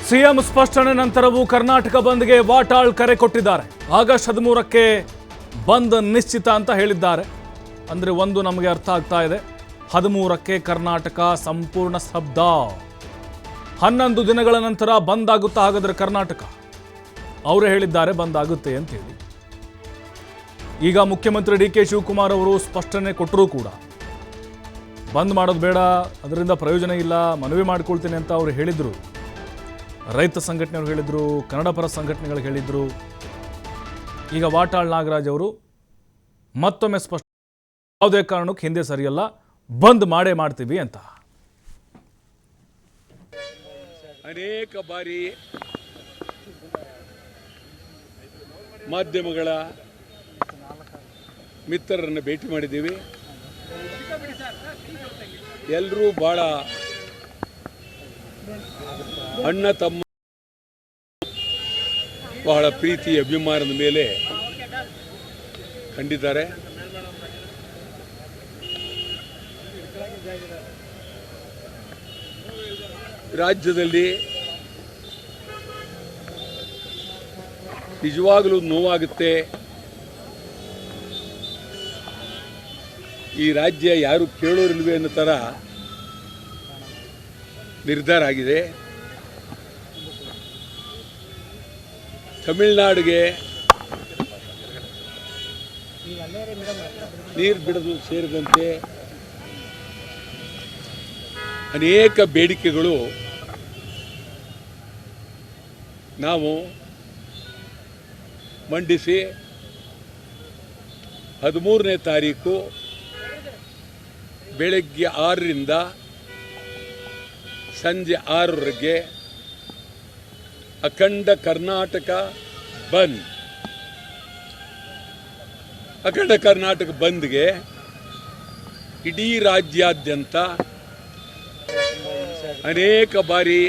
CM ಸ್ಪಷ್ಟನೆ ನಂತರವೂ ಕರ್ನಾಟಕ ಬಂದ್ಗೆ ವಾಟಾಳ್ ಕರೆ ಕೊಟ್ಟಿದ್ದಾರೆ. ಆಗಸ್ಟ್ 13ಕ್ಕೆ ಬಂದ್ ನಿಶ್ಚಿತ ಅಂತ ಹೇಳಿದ್ದಾರೆ. ಅಂದರೆ ಒಂದು ನಮಗೆ ಅರ್ಥ ಆಗ್ತಾ ಇದೆ, 13ಕ್ಕೆ ಕರ್ನಾಟಕ ಸಂಪೂರ್ಣ ಸ್ತಬ್ಧ. 11 ದಿನಗಳ ನಂತರ ಬಂದ್ ಆಗುತ್ತಾ ಹಾಗಾದ್ರೆ ಕರ್ನಾಟಕ? ಅವರೇ ಹೇಳಿದ್ದಾರೆ ಬಂದ್ ಆಗುತ್ತೆ ಅಂತೇಳಿ. ಈಗ ಮುಖ್ಯಮಂತ್ರಿ ಡಿ ಕೆ ಶಿವಕುಮಾರ್ ಅವರು ಸ್ಪಷ್ಟನೆ ಕೊಟ್ಟರೂ ಕೂಡ ಬಂದ್ ಮಾಡೋದು ಬೇಡ, ಅದರಿಂದ ಪ್ರಯೋಜನ ಇಲ್ಲ, ಮನವಿ ಮಾಡ್ಕೊಳ್ತೀನಿ ಅಂತ ಅವರು ಹೇಳಿದರು. ರೈತ ಸಂಘಟನೆಗಳು ಹೇಳಿದರು, ಕನ್ನಡ ಪರ ಸಂಘಟನೆಗಳು ಹೇಳಿದರು. ಈಗ ವಾಟಾಳ್ ನಾಗರಾಜ್ ಅವರು ಮತ್ತೊಮ್ಮೆ ಸ್ಪಷ್ಟ, ಯಾವುದೇ ಕಾರಣಕ್ಕೂ ಹಿಂದೆ ಸರಿಯಲ್ಲ, ಬಂದ್ ಮಾಡೇ ಮಾಡ್ತೀವಿ ಅಂತ. ಅನೇಕ ಬಾರಿ ಮಾಧ್ಯಮಗಳ ಮಿತ್ರರನ್ನು ಭೇಟಿ ಮಾಡಿದ್ದೀವಿ. ಎಲ್ಲರೂ ಬಹಳ ಅಣ್ಣ ತಮ್ಮ ಬಹಳ ಪ್ರೀತಿ ಅಭಿಮಾನದ ಮೇಲೆ ಕಂಡಿದ್ದಾರೆ. ರಾಜ್ಯದಲ್ಲಿ ನಿಜವಾಗಲೂ ನೋವಾಗುತ್ತೆ. ಈ ರಾಜ್ಯ ಯಾರು ಕೇಳೋರಿಲ್ವೇ ಅನ್ನೋ ಥರ ನಿರ್ಧಾರ ಆಗಿದೆ. ತಮಿಳುನಾಡಿಗೆ ನೀರು ಬಿಡೋದು ಸೇರಿದಂತೆ ಅನೇಕ ಬೇಡಿಕೆಗಳು ನಾವು ಮಂಡಿಸಿ 13ನೇ ತಾರೀಕು ಬೆಳಗ್ಗೆ 6ರಿಂದ ಸಂಜೆ 6ರವರೆಗೆ ಅಖಂಡ ಕರ್ನಾಟಕ ಬಂದ್. ಅಖಂಡ ಕರ್ನಾಟಕ ಬಂದ್ಗೆ ಇಡೀ ರಾಜ್ಯಾದ್ಯಂತ ಅನೇಕ ಬಾರಿ